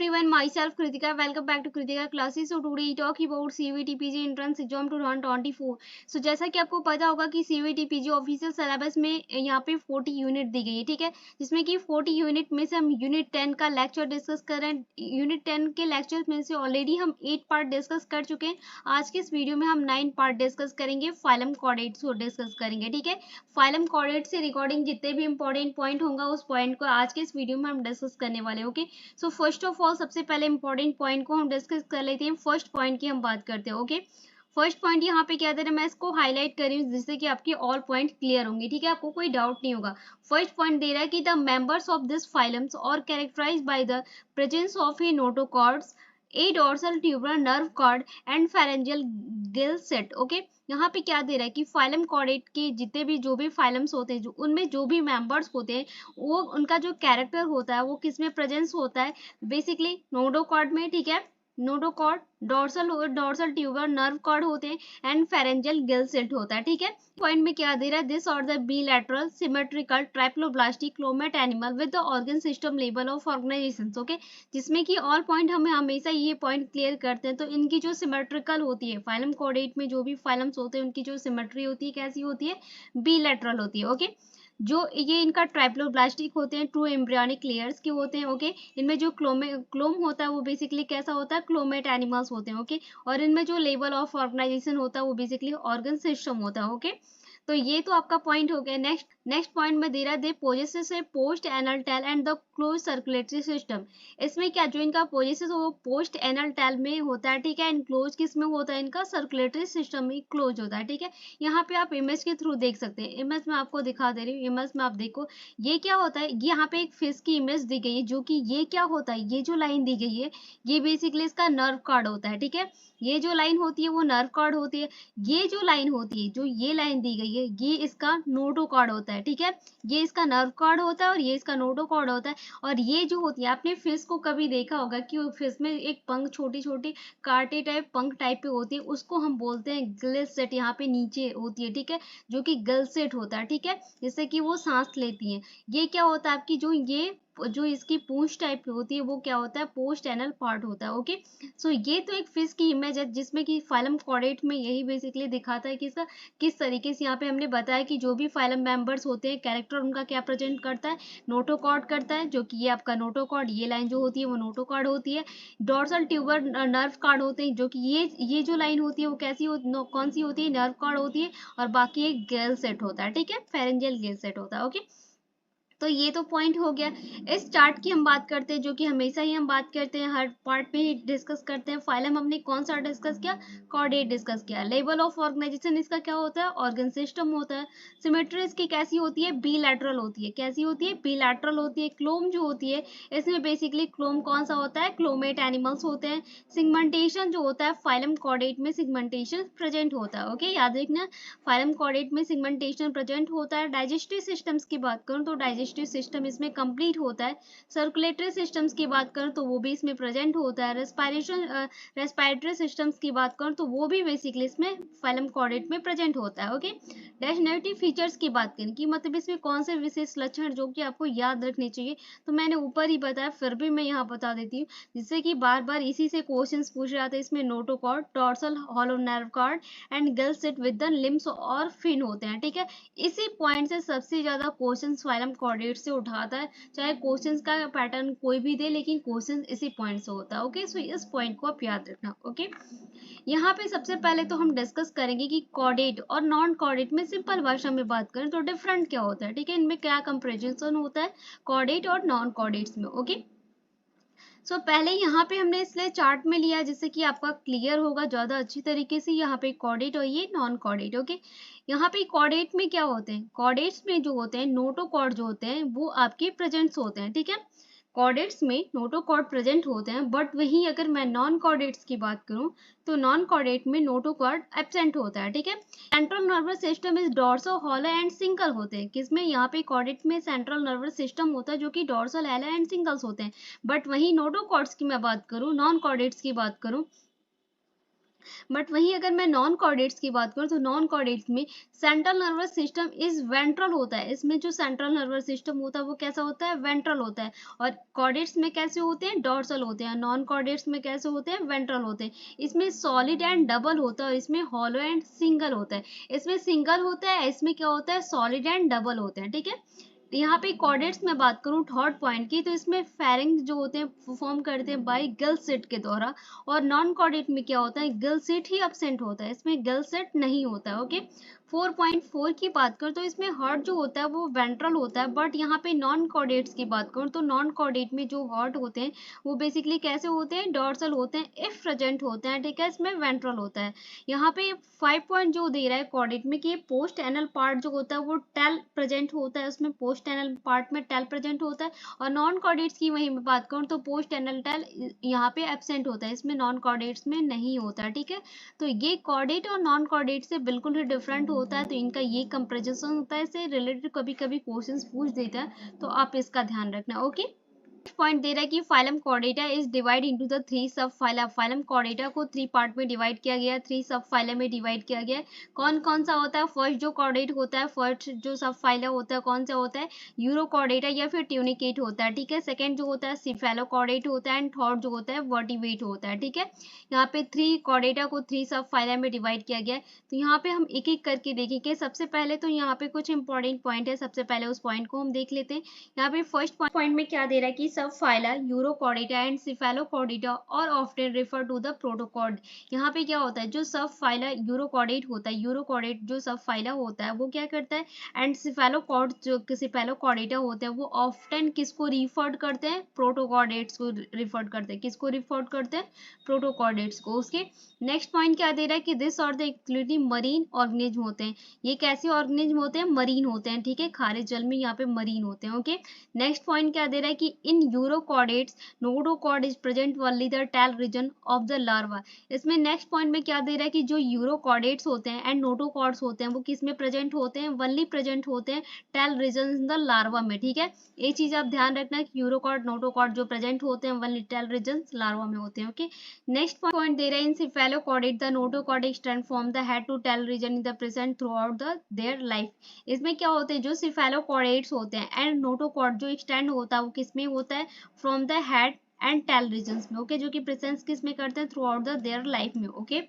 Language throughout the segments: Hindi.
everyone, myself Kritika. Welcome back to Kritika classes. So today we talk about CVT PG entrance exam 2024. So जैसा कि आपको पता होगा कि CVT PG ऑफिशियल सिलेबस में यहाँ पे 40 यूनिट दी गई है, ठीक है, जिसमें कि 40 यूनिट में से हम यूनिट 10 का लेक्चर डिस्कस कर रहे हैं। यूनिट 10 के लेक्चर में से ऑलरेडी हम 8 पार्ट डिस्कस कर चुके हैं। आज के इस वीडियो में हम 9 पार्ट डिस्कस करेंगे, फाइलम कॉर्डेट्स को डिस्कस करेंगे, ठीक है। फाइलम कॉर्डेट से रिकॉर्डिंग जितने भी इंपॉर्टेंट पॉइंट होगा उस पॉइंट को आज के इस वीडियो में हम डिस्कस करने वाले हैं, okay. So first of all सबसे पहले इंपॉर्टेंट पॉइंट को हम डिस्कस कर लेते हैं। फर्स्ट पॉइंट की हम बात करते हैं, ओके। फर्स्ट पॉइंट यहाँ पे क्या दे रहा है, मैं इसको हाईलाइट कर रही हूँ जिससे कि आपके ऑल पॉइंट क्लियर होंगे, ठीक है, आपको कोई डाउट नहीं होगा। फर्स्ट पॉइंट दे रहा है कि the members of this phylums are characterised by the presence of a notochords, a dorsal tubular nerve cord and pharyngeal gill set, okay. यहाँ पे क्या दे रहा है कि फाइलम कॉर्डेट के जितने भी जो भी फाइलम्स होते हैं, जो उनमें जो भी मेंबर्स होते हैं, वो उनका जो कैरेक्टर होता है वो किस में प्रेजेंस होता है, बेसिकली नोडोकॉर्ड में, ठीक है। नोडोकॉर्ड, डोर्सल ट्यूबर नर्व कॉर्ड होते हैं एंड फेरेंजियल गिल सेट होता है, ठीक है। पॉइंट में क्या दे रहा है, दिस और the bilateral symmetrical triploblastic coelomate animal with the organ system level of organisations, okay. जिसमें कि ऑल पॉइंट हमें हमेशा ये पॉइंट क्लियर करते हैं। तो इनकी जो सिमेट्रिकल होती है, फाइलम कॉर्डेट में जो भी फाइलम्स होते हैं उनकी जो सिमेट्री होती है कैसी होती है, बिलैटरल होती है, ओके। जो ये इनका ट्राइप्लोब्लास्टिक होते हैं, ट्रू एम्ब्रियोनिक लेयर्स के होते हैं, ओके। इनमें जो क्लोम होता है वो बेसिकली कैसा होता है, क्लोमेट एनिमल्स होते हैं, ओके। और इनमें जो लेवल ऑफ ऑर्गेनाइजेशन होता है वो बेसिकली ऑर्गन सिस्टम होता है, ओके। तो ये तो आपका पॉइंट हो गया। नेक्स्ट पॉइंट में दे रहा है, they possesses a post anal tail and the close circulatory system. इसमें क्या जो इनका पोजेसेस वो पोस्ट एनल टेल में होता है, ठीक है, एंड क्लोज किस में होता है, इनका सर्कुलेटरी सिस्टम में क्लोज होता है, ठीक है। यहाँ पे आप इमेज के थ्रू देख सकते हैं। इमेज में आपको दिखा दे रही हूँ, इमेज में आप देखो ये क्या होता है। यहाँ पे एक फिश की इमेज दी गई है, जो कि ये क्या होता है, ये जो लाइन दी गई है ये बेसिकली इसका नर्व कॉर्ड होता है, ठीक है। ये जो लाइन होती है वो नर्व कॉर्ड होती है। ये जो लाइन होती है, जो ये लाइन दी गई है, ये इसका नोटोकॉर्ड होता है, ठीक है। ये इसका नर्व कॉर्ड होता है और ये इसका नोटोकॉर्ड होता है। और ये जो होती है, आपने फिश को कभी देखा होगा कि फिश में एक पंख, छोटी छोटी कांटे टाइप पंख टाइप पे होती है, उसको हम बोलते हैं गिल सेट। यहाँ पे नीचे होती है, ठीक है, जो कि गिल सेट होता है, ठीक है, जिससे कि वो सांस लेती है। ये क्या होता है आपकी जो इसकी पूंछ टाइप की होती है वो क्या होता है, पोस्ट एनल पार्ट होता है, ओके। सो ये तो एक फिश की इमेज है जिसमें कि फाइलम कॉर्डेट में यही बेसिकली दिखाता है कि इसका किस तरीके से यहाँ पे हमने बताया कि जो भी फाइलम मेंबर्स होते हैं कैरेक्टर उनका क्या प्रेजेंट करता है, नोटोकॉर्ड करता है, जो कि ये आपका नोटोकॉर्ड, ये लाइन जो होती है वो नोटोकॉर्ड होती है। डोर्सल ट्यूबर नर्व कॉर्ड होते हैं, जो कि ये जो लाइन होती है वो कैसी कौन सी होती है, नर्व कॉर्ड होती है। और बाकी एक गिल सेट होता है, ठीक है, फेरेंजियल गिल सेट होता है, ओके। तो ये तो पॉइंट हो गया। इस चार्ट की हम बात करते हैं, जो कि हमेशा ही हम बात करते हैं, हर पार्ट में ही डिस्कस करते हैं। फाइलम हमने कौन सा डिस्कस किया, कॉर्डेट डिस्कस किया। लेवल ऑफ ऑर्गेनाइजेशन इसका क्या होता है, ऑर्गन सिस्टम होता है। सिमेट्री इसकी कैसी होती है, बिलैटरल होती है। कैसी होती है, बिलैटरल होती है। क्लोम जो होती है इसमें बेसिकली क्लोम कौन सा होता है, क्लोमेट एनिमल्स होते हैं। सिगमेंटेशन जो होता है फाइलम कॉर्डेट में सिगमेंटेशन प्रेजेंट होता है, ओके, याद रखना फाइलम कॉर्डेट में सिगमेंटेशन प्रेजेंट होता है। डाइजेस्टिव सिस्टम्स की बात करूं तो डाइजेस्टिव सिस्टम इसमें कंप्लीट होता है। सर्कुलेटरी सिस्टम्स की बात करूं तो वो भी इसमें प्रेजेंट होता है। रेस्पिरेटरी सिस्टम्स की बात करूं तो वो भी बेसिकली इसमें फाइलम कॉर्डेट में प्रेजेंट होता है, ओके। डेफिनेटिव फीचर्स की बात करें कि मतलब इसमें कौन से विशेष लक्षण जो कि आपको याद रखने चाहिए, तो मैंने ऊपर ही बताया, फिर भी मैं यहाँ बता देती हूँ, जिससे कि बार बार इसी से क्वेश्चंस पूछ रहे थे। इसमें notochord, dorsal hollow nerve cord and gill set with the limbs और फिन होते हैं, ठीक है। इसी पॉइंट से सबसे ज्यादा क्वेश्चंस फाइलम कॉर्डेट से उठाता है। चाहे क्वेश्चंस का पैटर्न कोई भी दे, लेकिन क्वेश्चन इसी पॉइंट से होता है, ओके। सो इस पॉइंट को आप याद रखना, ओके। यहाँ पे सबसे पहले तो हम डिस्कस करेंगे कि कॉर्डेट और नॉन कॉर्डेट में सिंपल भाषा में बात करें तो डिफरेंट क्या होता है, ठीक है, इनमें क्या कंपेरिजन होता है कॉर्डेट और नॉन कॉर्डेट्स में, ओके। सो पहले यहाँ पे हमने इसलिए चार्ट में लिया जिससे कि आपका क्लियर होगा ज्यादा अच्छी तरीके से। यहाँ पे कॉर्डेट और ये नॉन कॉर्डेट, ओके। यहाँ पे कॉर्डेट में क्या होते हैं, कॉर्डेट्स में जो होते हैं नोटोकॉर्ड जो होते हैं वो आपके प्रेजेंट्स होते हैं, ठीक है। कॉर्डेट्स में नोटोकॉर्ड प्रेजेंट होते हैं, बट वहीं अगर मैं नॉन कॉर्डेट्स की बात करूं तो नॉन कॉर्डेट में नोटोकॉर्ड एब्सेंट होता है, ठीक है। Central nervous system is dorso hollow and single होते हैं। किसमें, यहाँ पे कॉर्डेट में सेंट्रल नर्वस सिस्टम होता है जो कि डॉर्सल हॉलो एंड सिंगल्स होते हैं। बट वहीं नोटोकॉर्ड्स की मैं बात करूं, नॉन कॉर्डेट्स की बात करूं बट वहीं अगर मैं नॉन कॉर्डेट्स की बात करूँ तो नॉन कॉर्डेट्स में central nervous system is ventral होता है। इसमें जो सेंट्रल नर्वस सिस्टम होता है वो कैसा होता है, वेंट्रल होता है। और कॉर्डेट्स में कैसे होते हैं, डॉर्सल होते हैं। नॉन कॉर्डेट्स में कैसे होते हैं, वेंट्रल होते हैं। इसमें सॉलिड एंड डबल होता है और इसमें हॉलो एंड सिंगल होता है। इसमें सिंगल होता है, इसमें क्या होता है, सॉलिड एंड डबल होते हैं। ठीक है, यहाँ पे कॉर्डेट्स में बात करूँ थर्ड पॉइंट की, तो इसमें फेरिंग्स जो होते हैं परफॉर्म करते हैं बाय गिल सेट के द्वारा। और नॉन कॉर्डेट में क्या होता है, गिल सेट ही अब्सेंट होता है, इसमें गिल सेट नहीं होता है। ओके, 4.4 की बात करूँ तो इसमें हार्ट जो होता है वो वेंट्रल होता है। बट यहाँ पे नॉन कॉर्डेट्स की बात करूँ तो नॉन कॉर्डेट में जो हार्ट होते हैं वो बेसिकली कैसे होते हैं, डॉर्सल होते हैं इफ प्रेजेंट होते हैं। ठीक है, इसमें वेंट्रल होता है। यहाँ पे 5 पॉइंट जो दे रहा है कॉर्डेट में कि पोस्ट एनल पार्ट जो होता है वो टेल प्रेजेंट होता है, उसमें पोस्ट एनल पार्ट में टेल प्रेजेंट होता है। और नॉन कॉर्डेट्स की वहीं मैं बात करूँ तो पोस्ट एनल टेल यहाँ पे एब्सेंट होता है, इसमें नॉन कॉर्डेट्स में नहीं होता। ठीक है, तो ये कॉर्डेट और नॉन कॉर्डेट से बिल्कुल ही डिफरेंट होता है, तो इनका ये कंपेरिजन होता है। इससे रिलेटेड कभी कभी क्वेश्चंस पूछ देता है, तो आप इसका ध्यान रखना। ओके, पॉइंट दे रहा है कि phylum Chordata is divide into the 3 सब फाइलम। फाइलम कॉर्डेटा को 3 पार्ट में डिवाइड किया गया है, 3 सब फाइलम में डिवाइड किया गया है। कौन कौन सा होता है, फर्स्ट जो कॉर्डेट होता है, फर्स्ट जो सब फाइलम होता है कौन सा होता है, यूरोकॉर्डेटा या फिर ट्यूनिकेट होता है। ठीक है, सेकंड जो होता है सिफेलोकॉर्डेट होता है एंड थर्ड जो होता है वर्टिवेट होता है। ठीक है, यहाँ पे 3 कॉर्डेटा को 3 सब फाइलम में डिवाइड किया गया है। तो यहाँ पे हम एक एक करके देखेंगे। सबसे पहले तो यहाँ पे कुछ इंपॉर्टेंट पॉइंट है, सबसे पहले उस पॉइंट को हम देख लेते हैं। यहाँ पे फर्स्ट पॉइंट में क्या दे रहा है कि सब फाइला यूरोकॉर्डेटा एंड सिफेलोकॉर्डेटा और ऑफ्टन रेफर टू द प्रोटोकॉर्ड। यहाँ पे क्या होता है, जो सब फाइला यूरोकॉर्डेट होता है, यूरोकॉर्डेट जो सब फाइला होता है वो क्या करता है, एंड सिफेलोकॉर्ड जो सिफेलोकॉर्डेटा होते हैं वो ऑफ्टन किसको रिफर्ड करते हैं, प्रोटोकॉर्डेट्स को रिफर्ड करते हैं। किसको रिफर्ड करते हैं, प्रोटोकॉर्डेट्स को। उसके नेक्स्ट पॉइंट क्या दे रहा है कि दिस और द इंक्लूडिंग मरीन ऑर्गेनिज्म होते हैं। ये कैसे ऑर्गेनिज्म होते हैं, मरीन होते हैं। ठीक है, खारे जल में यहाँ पे मरीन होते हैं। ओके, नेक्स्ट पॉइंट क्या दे रहा है कि in urochordates notochord is present only the tail region of the larva. इसमें नेक्स्ट पॉइंट में क्या दे रहा है कि जो यूरोकॉर्डेट्स होते हैं एंड नोटोकॉर्ड्स होते हैं वो किस में प्रेजेंट होते हैं, ओनली प्रेजेंट होते हैं tell region in the larva में। ठीक है, ये चीज आप ध्यान रखना कि यूरोकॉर्ड नोटोकॉर्ड जो प्रेजेंट होते हैं ओनली टेल रीजन लार्वा में होते हैं। ओके, नेक्स्ट पॉइंट दे रहा है in cephalochordate the notochord stand from the head to tail region in the present throughout the their life. इसमें क्या होते हैं, जो सिफेलोकॉर्डेट्स होते हैं एंड नोटोकॉर्ड जो एक्सटेंड होता है वो किसमें होता है, from the head and tail regions में। ओके, जो कि प्रेजेंस किस में करते हैं, throughout the their life में। ओके,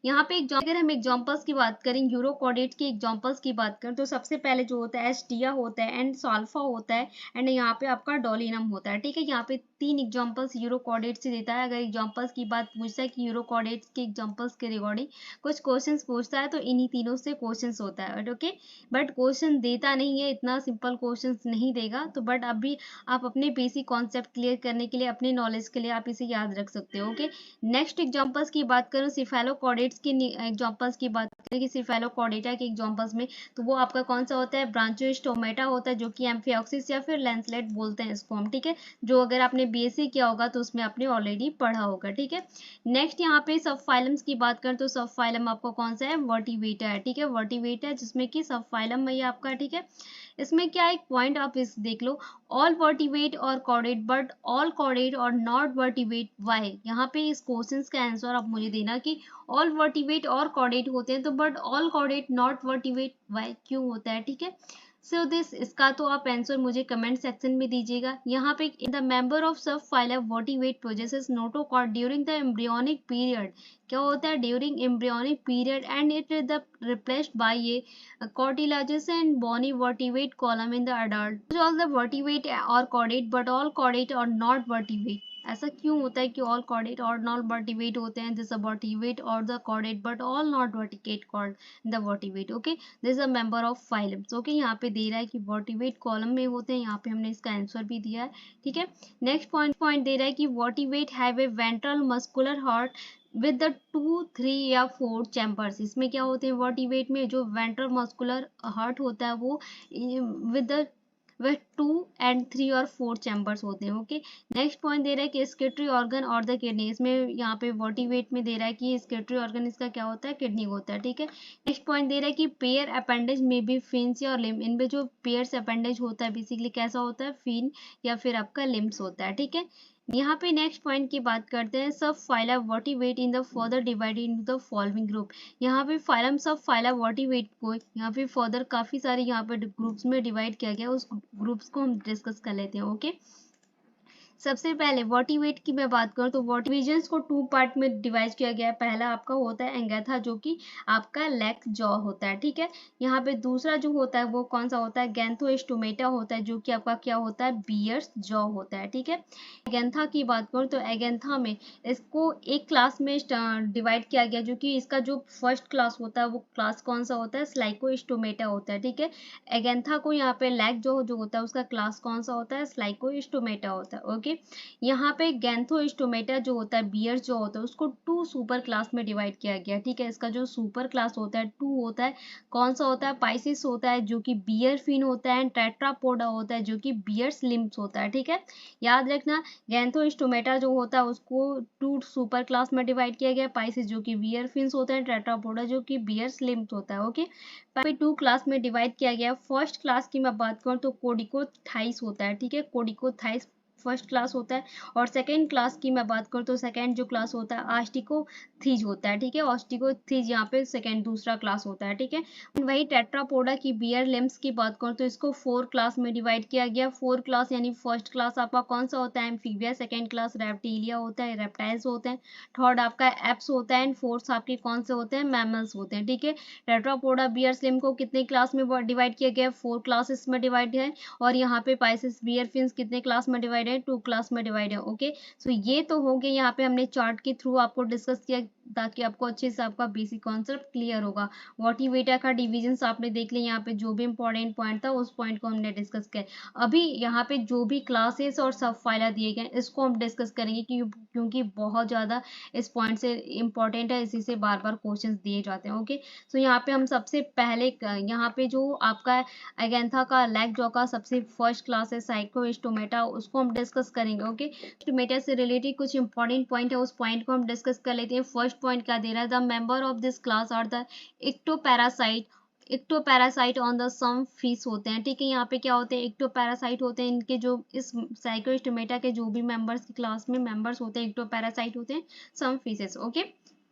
यहाँ पे अगर हम एग्जांपल्स की बात करें, यूरोकॉर्डेट की एग्जांपल्स की बात करें तो सबसे पहले जो होता है एस्टिया होता है एंड साल्फा होता है एंड यहाँ पे आपका डोलिनम होता है। ठीक है, यहाँ पे 3 एग्जांपल्स यूरोकॉर्डेट से देता है। अगर एग्जांपल्स की बात पूछता है कि यूरोकॉर्डेट के एग्जांपल्स के रिगार्डिंग कुछ क्वेश्चंस पूछता है तो इन्हीं तीनों से क्वेश्चंस होता है। ओके, बट क्वेश्चन देता नहीं है, इतना सिंपल क्वेश्चन नहीं देगा। तो बट अभी आप अपने बेसिक कॉन्सेप्ट क्लियर करने के लिए, अपने नॉलेज के लिए आप इसे याद रख सकते हो। ओके, नेक्स्ट एग्जांपल्स की बात करूं, सिफेलोकॉर्डेट्स की एग्जांपल्स की बात करें कि सिफेलोकॉर्डेटा के एग्जांपल्स में तो वो आपका कौन सा होता है, ब्रांचियोस्टोमेटा होता है, जो कि एम्फिऑक्सिस या फिर लैंसलेट बोलते हैं इसको हम। ठीक है, जो अगर आपने बीएससी किया होगा तो उसमें आपने ऑलरेडी पढ़ा होगा। ठीक है, नेक्स्ट यहाँ पे सब फाइलम्स की बात करें तो सब फाइलम आपका कौन सा है, वर्टिवेटा है। ठीक है, वर्टिवेटा है जिसमें कि सब फाइलम में आपका। ठीक है, इसमें क्या एक पॉइंट आप इस देख लो, ऑल वर्टिवेट और कॉर्डेट बट ऑल कॉर्डेट और नॉट वर्टिवेट वाई। यहाँ पे इस क्वेश्चन का आंसर आप मुझे देना कि ऑल वर्टिवेट और कॉर्डेट होते हैं तो बट ऑल कॉर्डेट नॉट वर्टिवेट वाई क्यों होता है। ठीक है, सो दिस इसका तो आप आंसर मुझे कमेंट सेक्शन में दीजिएगा। यहाँ पे the member of sub phylum वर्टिवेट possesses notochord during the embryonic period. क्या होता है, during embryonic period and it is the replaced by a cartilaginous and bony vertebrate column in the adult. All the vertebrate or chordate but all chordate or not vertebrate. ऐसा क्यों होता है कि all chordate और non vertebrate होते हैं, this is a vertebrate or the chordate but all not vertebrate called the vertebrate. Okay, this is a member of phylum. Okay, यहाँ पे दे रहा है कि vertebrate column में होते हैं, यहाँ पे हमने इसका आंसर भी दिया है। ठीक है, नेक्स्ट पॉइंट दे रहा है कि vertebrate have a ventral muscular heart with the 2, 3 या 4 चैम्बर्स। इसमें क्या होते हैं, वर्टिवेट में जो वेंट्रल मस्कुलर हार्ट होता है वो विद द वह 2 एंड 3 और 4 चैम्बर्स होते हैं। ओके, नेक्स्ट पॉइंट दे रहा है कि स्केटरी ऑर्गन और द किडनी। इसमें यहाँ पे वर्टिवेट में दे रहा है कि स्केटरी ऑर्गन इसका क्या होता है, किडनी होता है। ठीक है, नेक्स्ट पॉइंट दे रहा है कि पेयर अपेंडेज में भी फिन्स और लिम्ब। इनमें जो पेयर्स अपेंडेज होता है बेसिकली कैसा होता है, फिन या फिर आपका लिम्स होता है। ठीक है, यहाँ पे नेक्स्ट पॉइंट की बात करते हैं, सब फाइला वर्टिवेट in the further divided into the following group. यहाँ पे फाइलम सब फाइला वर्टिवेट को यहाँ पे फर्दर काफी सारे यहाँ पे ग्रुप्स में डिवाइड किया गया, उस ग्रुप्स को हम डिस्कस कर लेते हैं। ओके, सबसे पहले वर्टिवेट की मैं बात करूं तो वर्टिविजन्स को टू पार्ट में डिवाइड किया गया है। पहला आपका होता है एंगैथा, जो कि आपका लेग जॉ होता है, ठीक है। यहाँ पे दूसरा जो होता है वो कौन सा होता है, गैंथोस्टोमेटा होता है, जो कि आपका क्या होता है, बियर्स जॉ होता है, ठीक है। एगेंथा की बात करूं तो एगेंथा में इसको एक क्लास में डिवाइड किया गया, जो कि इसका जो फर्स्ट क्लास होता है वो क्लास कौन सा होता है, स्लाइकोस्टोमेटा होता है, ठीक है। एगेंथा को यहाँ पे लेग जो होता है उसका क्लास कौन सा होता है, स्लाइकोस्टोमेटा होता है। ओके, यहाँ पे गैंथोस्टोमेटा जो होता है, बियर जो होता है, उसको टू सुपर क्लास में डिवाइड किया गया, ठीक है। इसका जो सुपर क्लास होता है टू होता है, कौन सा होता है, पाइसिस होता है, जो कि बियर फिन होता है, एंड टेट्रापोडा होता है, जो कि बियर्स लिम्स होता है, ठीक है। याद रखना, गैंथोस्टोमेटा जो होता है उसको टू सुपर क्लास में डिवाइड किया गया, पाइसिस जो कि बियर फिन्स होता है, टेट्रापोडा जो कि बियर्स लिम्स होता है। ओके, टू क्लास में डिवाइड किया गया। फर्स्ट क्लास की मैं बात करूँ तो कोडिकोथाइस होता है, ठीक है। कोडिकोथाइस फर्स्ट क्लास होता है। और सेकेंड क्लास की मैं बात करूँ तो सेकेंड जो क्लास होता है ऑस्टिकोथीज होता है, ठीक है। ऑस्टिकोथीज यहाँ पे सेकेंड दूसरा क्लास होता है, ठीक है। वही टेट्रापोडा की बियर लिम्स की बात करूँ तो इसको फोर क्लास में डिवाइड किया गया। फोर क्लास यानी फर्स्ट क्लास आपका कौन सा होता है, एम्फीबिया, सेकेंड क्लास रेप्टिलिया होता है, रेप्टाइल्स होते हैं, थर्ड आपका एप्स होता है, एंड फोर्थ आपके कौन से होते हैं, मैमल्स होते हैं, ठीक है। टेट्रापोडा बियर लिम को कितने क्लास में डिवाइड किया गया, फोर क्लासेस में डिवाइड है। और यहाँ पे पाइसेस बियर फिन्स कितने क्लास में डिवाइड है, टू क्लास में डिवाइड है। ओके, सो ये तो हो गया, यहाँ पे हमने चार्ट के थ्रू आपको डिस्कस किया ताकि आपको अच्छे से आपका बेसिक कॉन्सेप्ट क्लियर होगा। वर्टिवेटा का डिविजन आपने देख लिया, यहाँ पे जो भी इंपॉर्टेंट पॉइंट था उस पॉइंट को हमने डिस्कस किया। अभी यहाँ पे जो भी क्लासेस और सब फाइला दिए गए इसको हम डिस्कस करेंगे, क्योंकि बहुत ज़्यादा इस पॉइंट से इम्पोर्टेंट है, इसी से बार बार क्वेश्चन दिए जाते हैं। ओके, सो यहाँ पे हम सबसे पहले यहाँ पे जो आपका एगेंथा का लेग जॉ का सबसे फर्स्ट क्लास है साइकोस्टोमेटा, उसको हम डिस्कस करेंगे। ओके, स्टोमेटा से रिलेटेड कुछ इंपॉर्टेंट पॉइंट है, उस पॉइंट को हम डिस्कस कर लेते हैं। फर्स्ट पॉइंट क्या दे रहा है, the member of this class are the ectoparasite on the some fish होते हैं, ठीक है। यहाँ पे क्या होते हैं, इक्टोपैरासाइट होते हैं, इनके जो इस साइकोस्टोमेटा के जो भी मेंबर्स की क्लास में मेंबर्स होते हैं इक्टोपैरासाइट होते हैं, some fishes. Okay,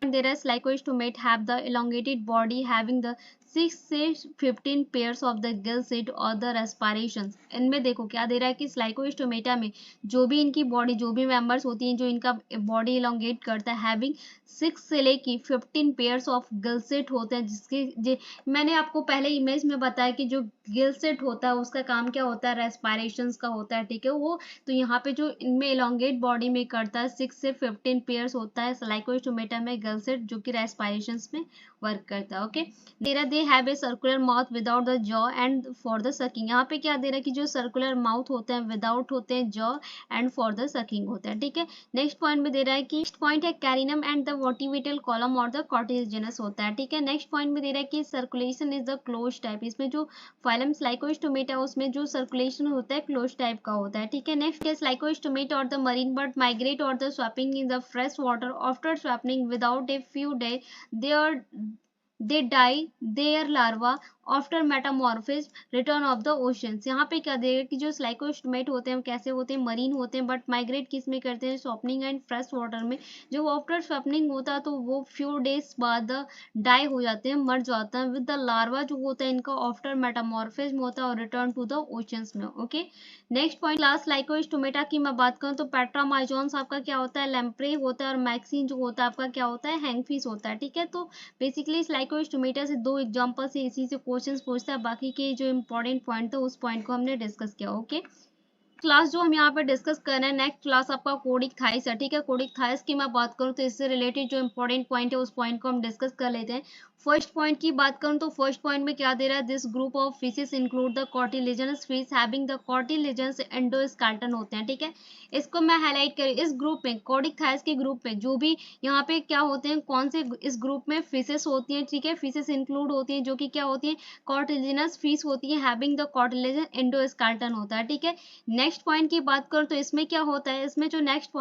there is lycoistomate have the elongated body having the 6 से 15 pairs of the gill set or the respirations। इनमें देखो क्या दे रहा है कि स्लाइकोस्टोमेटा में जो भी इनकी बॉडी जो भी मेंबर्स होती हैं जो इनका बॉडी इलोंगेट करता है, हैविंग 6 से लेके 15 पेयर्स ऑफ गिल सेट होते हैं, जिसके मैंने आपको पहले इमेज में बताया कि जो गिल सेट होता है उसका काम क्या होता है, रेस्पायरेशंस का होता है, ठीक है। वो तो यहाँ पे जो इनमें इलोंगेट बॉडी में करता है 6 से 15 पेयर्स होता है लाइकोस्टोमेटा में गर्ल सेट, जो कि रेस्पायरेशंस में वर्क करता है। Okay, they have a circular mouth without the jaw and for the sucking. यहाँ पे क्या दे रहा है कि जो सर्कुलर माउथ होते हैं विदाउट होते हैं jaw and for the sucking होता है, ठीक है। नेक्स्ट पॉइंट में दे रहा है कि नेक्स्ट पॉइंट है कैरिनम एंड द वर्टिब्रेटल कॉलम और द कॉर्टिलिजनस होता है, ठीक है। नेक्स्ट पॉइंट में दे रहा है कि circulation is the close type, इसमें जो फाइलम लाइकोस्टोमेटा उसमें जो सर्कुलेशन होता है क्लोज टाइप का होता है, ठीक है। नेक्स्ट है लाइकोस्टोमेटा और द मरीन बर्ड माइग्रेट और the swapping in the fresh water after swapping without a few day they die their larva after metamorphism return of the oceans. यहाँ पे क्या देगा कि जो स्लाइकोस्टोमेट होते हैं कैसे होते हैं, मरीन होते हैं, बट माइग्रेट किस में करते हैं, स्वप्निंग एंड फ्रेश वाटर में। जो आफ्टर स्वप्निंग होता है तो वो फ्यू डेज बाद डाई हो जाते हैं, मर जाते हैं, विद द लार्वा जो होता है इनका आफ्टर मेटामॉर्फिज्म होता है और रिटर्न टू द ओशंस में। ओके, नेक्स्ट पॉइंट क्लास लाइकोस्टोमेटा की मैं बात करूँ तो पेट्रामाइजोन्स आपका क्या होता है, लैम्प्रे होता है, और मैक्सिन जो होता है आपका क्या होता है, हैंगफिश होता है, ठीक है। तो बेसिकली लाइकोस्टोमेटा से दो एग्जांपल से इसी से क्वेश्चंस पूछता है, बाकी के जो इंपॉर्टेंट पॉइंट था उस पॉइंट को हमने डिस्कस किया। ओके, क्लास जो हम यहाँ पे डिस्कस कर रहे हैं नेक्स्ट क्लास आपका कोडिक थाइस है, ठीक है। कोडिक थाइस की मैं बात करूँ तो इससे रिलेटेड जो इंपॉर्टेंट पॉइंट है उस पॉइंट को हम डिस्कस कर लेते हैं। फर्स्ट पॉइंट की बात करूँ तो फर्स्ट पॉइंट में क्या दे रहा है, this group of fishes include the cartilaginous fish having the cartilaginous endoskeleton होते हैं, ठीक है। इसको मैं हाईलाइट करी, इस ग्रुप में कोडिक थाइस के ग्रुप में जो भी यहाँ पे क्या होते हैं, कौन से इस ग्रुप में फिशेस होती हैं, ठीक है। फिशेस इंक्लूड होती हैं जो कि क्या होती है, कॉर्टिलिजनस फिश होती है, हैविंग द कॉर्टिलिजन एंडोस्केलेटन होता है, ठीक है। नेक्स्ट पॉइंट की बात करो तो इसमें क्या होता है, इसमें जो नेक्स्ट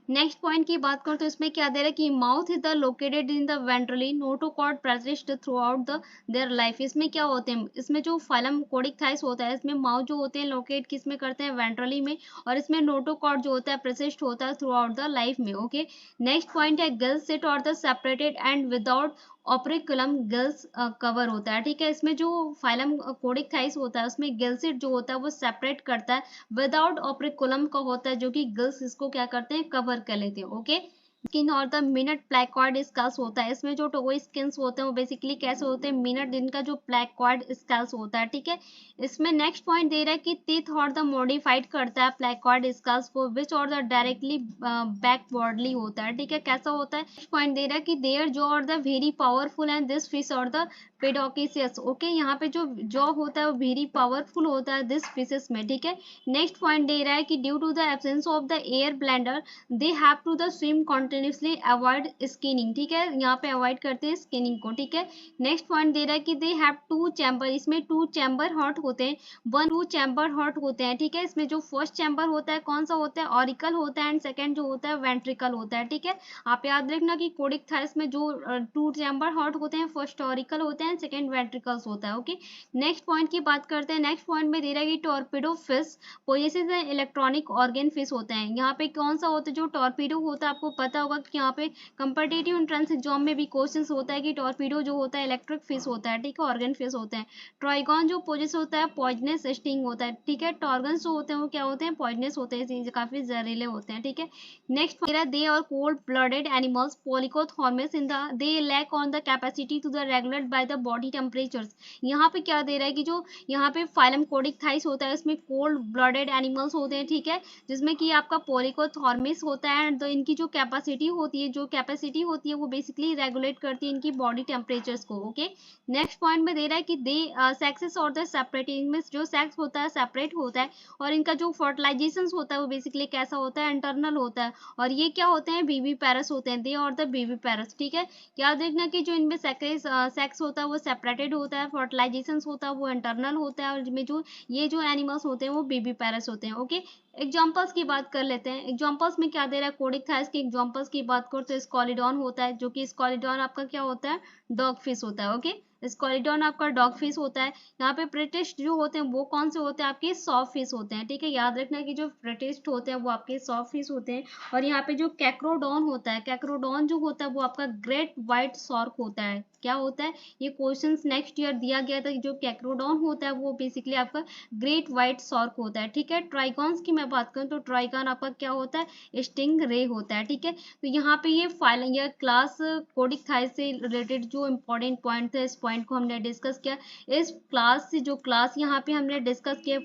नेक्स्ट पॉइंट की बात करूँ तो इसमें क्या दे रहा है कि mouth is the located in the ventrally notochord persist throughout the their life. इसमें क्या होते हैं, इसमें जो फाइलम कोडिक थाइस होता है इसमें माउथ जो होते हैं लोकेट किस में करते हैं, वेंट्रली में, और इसमें नोटोकॉर्ड जो होता है प्रेसिस्ट होता है थ्रू आउट द लाइफ में। ओके, नेक्स्ट पॉइंट है gills slit are the separated and without operculum gills cover होता है। ठीक है, इसमें जो फाइलम कोडिक थाइस होता है उसमें गिल्सिट जो होता है वो सेपरेट करता है, विदाउट ऑपरेकुलम का होता है जो कि गिल्स इसको क्या करते हैं, कवर कर लेते हैं। ओके, स्किन और द मिनट प्लेकॉर्ड स्कल्स होता है। इसमें जो टोगो स्किन्स होते हैं वो बेसिकली कैसे होते हैं, मिनट इनका जो प्लेकॉर्ड स्कल्स होता है। ठीक है, इसमें नेक्स्ट पॉइंट दे रहा है कि टीथ और द मॉडिफाइड करता है प्लेकॉर्ड स्कल्स को, विच और द डायरेक्टली बैकवर्डली होता है। ठीक है, कैसा होता है, नेक्स्ट पॉइंट दे रहा है कि देयर जॉ और the very powerful and this fish और द पेडोकेसियस। ओके, यहाँ पे जो जॉ होता है वो वेरी पावरफुल होता है दिस फिशेस में। ठीक है, नेक्स्ट पॉइंट दे रहा है कि due to the absence of the air bladder they have to the swim continuously avoid sinking. ठीक है, यहाँ पे अवॉइड करते हैं स्किनिंग को। ठीक है, नेक्स्ट पॉइंट दे रहा है कि दे हैव टू चैम्बर, इसमें टू चैम्बर हार्ट होते हैं, वन टू चैम्बर हार्ट होते हैं। ठीक है, इसमें जो फर्स्ट चैम्बर होता है कौन सा होता है, ऑरिकल होता है, एंड सेकंड जो होता है वेंट्रिकल होता है। ठीक है, आप याद रखना कि कोडिक थाइस में जो टू चैम्बर हार्ट होते हैं, फर्स्ट ऑरिकल होते हैं, सेकंड वेंट्रिकल्स होता है। ओके, नेक्स्ट पॉइंट की बात करते हैं। नेक्स्ट पॉइंट में दे रहा है कि torpedo fish possesses an electronic organ fish होते हैं। यहाँ पे कौन सा होता है, जो टॉर्पीडो होता है, आपको पता होगा कि यहाँ पे कंपटीटिव एंट्रेंस एग्जाम में भी क्वेश्चंस होता है कि टॉर्पीडो जो होता है इलेक्ट्रिक फिश होता है। ठीक है, ऑर्गन फिश होते हैं। ट्राइगॉन जो पोजेस होता है पॉइजनस स्टिंग होता है। ठीक है, टॉर्गन्स जो होते हैं वो क्या होते हैं, पॉइजनस होते हैं, काफी जहरीले होते हैं। ठीक है, next they are cold blooded animals poikilotherms in the they lack on the capacity to the regulate by the body temperatures. यहाँ पे क्या दे रहा है कि जो यहाँ पे फाइलम कोडिक थाइस होता है इसमें कोल्ड ब्लडेड एनिमल्स होते हैं। ठीक है, जिसमें कि आपका पोलिकोथॉर्मिस होता है, तो इनकी जो कैपेसिटी होती है, वो बेसिकली रेगुलेट करती है इनकी बॉडी टेम्परेचर्स को। ओके, नेक्स्ट पॉइंट में दे रहा है कि दे सेक्सेस और द सेपरेट, इनमें जो सेक्स होता है सेपरेट होता है, और इनका जो फर्टिलाइजेशन होता है वो बेसिकली कैसा होता है, इंटरनल होता है, और ये क्या होते हैं, बीबी पैरस होते हैं, दे और द बीबी पैरस। ठीक है, याद रखना कि जो इनमें सेक्स होता है वो सेपरेटेड होता है, फर्टिलाइजेशन होता है वो इंटरनल होता है, और इनमें जो ये जो एनिमल्स होते हैं वो बेबी पैरस होते हैं। ओके, एग्जाम्पल्स की बात कर लेते हैं। एग्जाम्पल्स में क्या दे रहा है, कोडिक थाइस के एग्जाम्पल्स की बात करो तो स्कॉलिडॉन होता है, जो कि स्कॉलिडॉन आपका क्या होता है, डॉग फिश होता है। ओके, स्कॉलिडॉन आपका डॉग फिश होता है। यहाँ पे ब्रिटिश जो होते हैं वो कौन से होते हैं, आपके सॉफ्ट फिश होते हैं। ठीक है, याद रखना कि जो ब्रिटिश होते हैं वो आपके सॉफ्ट फिश होते हैं। और यहाँ पे जो कैक्रोडॉन होता है, कैक्रोडॉन जो होता है वो आपका ग्रेट व्हाइट शार्क होता है। क्या होता है, ये क्वेश्चंस नेक्स्ट ईयर दिया गया था, जो कैक्रोडॉन होता है वो बेसिकली आपका ग्रेट व्हाइट शार्क होता है। ठीक है, ट्राइगॉन्स की मैं बात करूँ तो ट्राइगॉन आपका क्या होता है, स्टिंग रे होता है। ठीक है, तो यहाँ पे ये क्लास कोडिक थाइस से रिलेटेड जो इंपॉर्टेंट पॉइंट थे इस पॉइंट को हमने डिस्कस किया। इस क्लास से जो क्लास यहाँ पे हमने डिस्कस किया,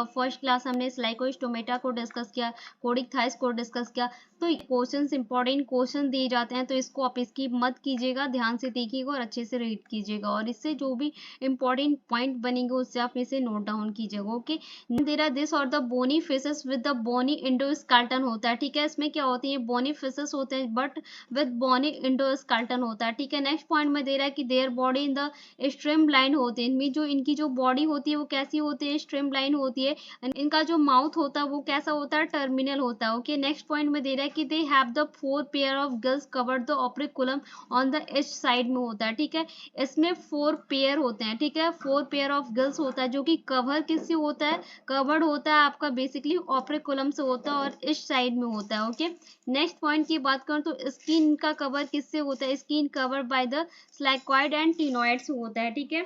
फर्स्ट क्लास हमने स्लाइकोस्टोमेटा को डिस्कस किया, कोडिक थाइस को डिस्कस किया। तो क्वेश्चंस इंपॉर्टेंट क्वेश्चन दिए जाते हैं, तो इसको आप इसकी मत कीजिएगा, ध्यान से देखिएगा और अच्छे से रीड कीजिएगा, और इससे जो भी इंपॉर्टेंट पॉइंट बनेंगे उससे आप इसे नोट डाउन कीजिएगा। ओके, देरा दिस और the bony fishes with the bony endoskeleton होता है। ठीक है, इसमें क्या होती है, बोनी फिशेस होते हैं बट विद बोनी इंडोस्केलेटन होता है। ठीक है, नेक्स्ट पॉइंट में दे रहा है कि their body in the stream line होते हैं, इनमें जो इनकी जो बॉडी होती है वो कैसी होती है, स्ट्रीम लाइन होती है। इनका जो माउथ होता है वो कैसा होता है, टर्मिनल होता है। ओके, नेक्स्ट पॉइंट में दे रहा है कि they have the 4 pair of gills covered the operculum on the each side में होता है। ठीक है, इसमें 4 पेयर होते हैं। ठीक है, 4 पेयर ऑफ गिल्स होता है, जो कि कवर किससे होता है, कवर्ड होता है आपका बेसिकली ऑपरेकुलम से होता है और इस साइड में होता है। ओके, नेक्स्ट पॉइंट की बात करूं तो स्किन का कवर किससे होता है, skin cover by the cycloid and ctenoid से होता है। ठीक है,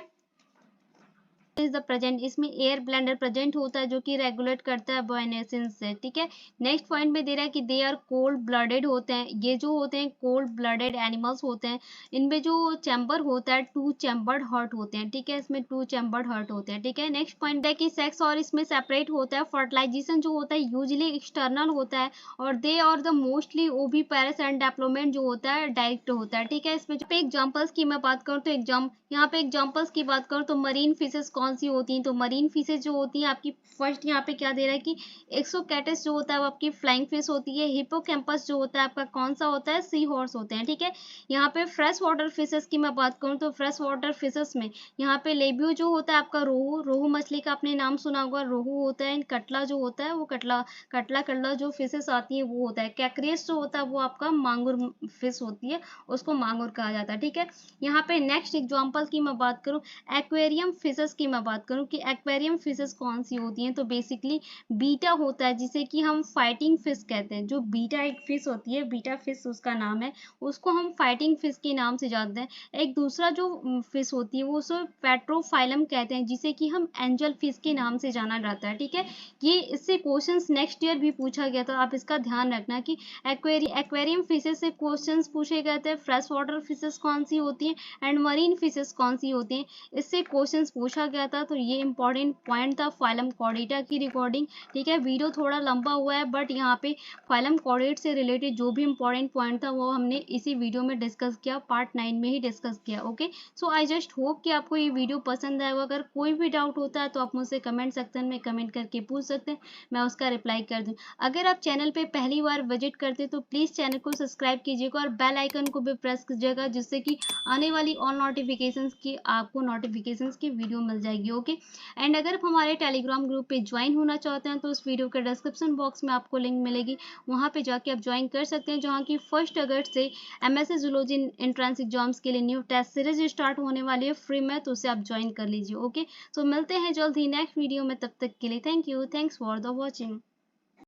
इज द प्रेजेंट, इसमें एयर ब्लेंडर प्रेजेंट होता है जो कि रेगुलेट करता है बॉयनेशन से। ठीक है, नेक्स्ट पॉइंट में दे रहा है कि दे आर कोल्ड ब्लडेड होते हैं, ये जो होते हैं कोल्ड ब्लडेड एनिमल्स होते हैं, इनमें जो चैम्बर होता है 2 चैम्बर्ड हार्ट होते हैं। ठीक है, इसमें 2 चैम्बर्ड हार्ट होते हैं। ठीक है, नेक्स्ट पॉइंट है कि सेक्स और इसमें सेपरेट होता है, फर्टिलाइजेशन जो होता है यूजुअली एक्सटर्नल होता है, और दे और द मोस्टली ओवी पैरस एंड डेवलपमेंट जो होता है डायरेक्ट होता है। ठीक है, इसमें एग्जाम्पल्स की मैं बात करूँ तो यहाँ पे एग्जाम्पल्स की बात करूँ तो मरीन फिशेस कौन सी होती हैं, तो मरीन फिशेज जो होती हैं आपकी, फर्स्ट यहाँ पे क्या दे रहा है कि एक्सोकैटस जो होता है वो आपकी फ्लाइंग फिश होती है, हिप्पोकैम्पस जो होता है आपका कौन सा होता है, सी हॉर्स होते हैं, ठीक है। यहाँ पे फ्रेश वाटर फिशेस की मैं बात करूँ तो फ्रेश वाटर फिशेस में यहाँ पे लेबियो जो होता है आपका रोहू, रोहू मछली का आपने नाम सुना होगा, रोहू होता है। कटला जो होता है वो कटला कटला जो फिशेस आती है वो होता है। कैक्रियस जो होता है वो आपका मांगुर फिश होती है, उसको मांगुर कहा जाता है, ठीक है। यहाँ पे नेक्स्ट एग्जांपल की मैं बात करूँ, एक्वेरियम फिशेस की मैं बात करूँ कि एक्वेरियम फिशेस कौन सी होती हैं, तो बेसिकली बीटा होता है जिसे कि हम फाइटिंग फिश कहते हैं। जो बीटा एक फिश होती है, बीटा फिश उसका नाम है, उसको हम फाइटिंग फिश के नाम से जानते हैं। एक दूसरा जो फिश होती है वो उसे पेट्रोफाइलम कहते हैं, जिसे कि हम एंजल फिश के नाम से जाना जाता है, ठीक है। ये इससे क्वेश्चंस नेक्स्ट ईयर भी पूछा गया, तो आप इसका ध्यान रखना कि एक्वेरियम फिशेस से क्वेश्चंस पूछे गए थे, फ्रेश वाटर फिशेस कौन सी होती हैं एंड मरीन फिशेस कौन सी होती हैं, इससे क्वेश्चंस पूछा गया था। तो ये इंपॉर्टेंट पॉइंट था फाइलम कॉर्डेटा की रिकॉर्डिंग, ठीक है। वीडियो थोड़ा लंबा हुआ है बट यहाँ पे फाइलम कॉर्डेट से रिलेटेड जो भी इंपॉर्टेंट पॉइंट था वो हमने इसी वीडियो में डिस्कस किया, पार्ट 9 में ही डिस्कस किया, okay. So I just hope कि आपको ये वीडियो पसंद आएगा। अगर कोई भी डाउट होता है तो आप मुझसे कमेंट सेक्शन में कमेंट करके पूछ सकते हैं, मैं उसका रिप्लाई कर दूँ। अगर आप चैनल पे पहली बार विजिट करते तो प्लीज़ चैनल को सब्सक्राइब कीजिएगा और बेल आइकन को भी प्रेस कीजिएगा, जिससे कि आने वाली ऑल नोटिफिकेशंस की आपको नोटिफिकेशंस की वीडियो मिल जाएगी, ओके। एंड अगर आप हमारे टेलीग्राम ग्रुप पे ज्वाइन होना चाहते हैं तो उस वीडियो के डिस्क्रिप्शन बॉक्स में आपको लिंक मिलेगी, वहाँ पे जाके आप ज्वाइन कर सकते हैं, जहाँ की 1 अगस्त से MSc जूलॉजी एंट्रेंस एग्जाम्स के लिए न्यू टेस्ट सीरीज स्टार्ट होने वाली है फ्री में, तो उसे आप ज्वाइन कर लीजिए, ओके। सो मिलते हैं जल्द ही नेक्स्ट वीडियो में, तब तक के लिए thank you, thanks for the watching.